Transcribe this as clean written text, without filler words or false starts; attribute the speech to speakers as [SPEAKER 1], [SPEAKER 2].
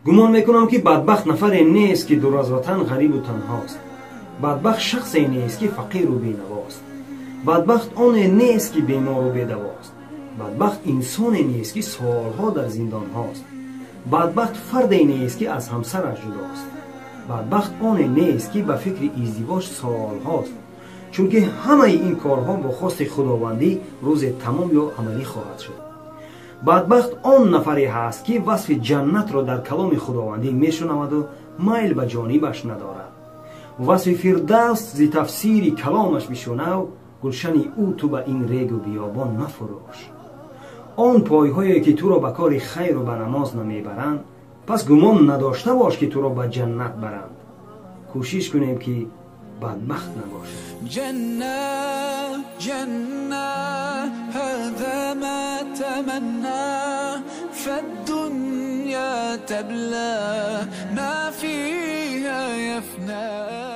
[SPEAKER 1] گمان میکنم که بدبخت نفری نیست که دور از وطن غریب و تنهاست. بدبخت شخصی نیست که فقیر و بینواست. بدبخت آن نیست که بیمار و بیدواست. بدبخت انسانی نیست که سالها در زندان هاست. بدبخت فردی نیست که از همسرش جداست. بدبخت آن نیست که به فکر ازدواج سال هاست، چون که همه این کارها با خواست خداوندی روز تمام یا عملی خواهد شد. بدبخت آن نفری هست که وصف جنت را در کلام خداوندی میشنود و میل به جانبش ندارد. وصف فردوس ز تفسیر کلامش بشنو، گلشن او تو به این ریگ و بیابان مفروش. آن پایهایی که تو را به کار خیر و به نماز نمیبرند، پس گمان نداشته باش که تو را به جنت برند. کوشش کنیم که بدبخت نباشیم.
[SPEAKER 2] جنة جنة هذا ما تمنى فالدنيا تبلى ما فيها يفنى.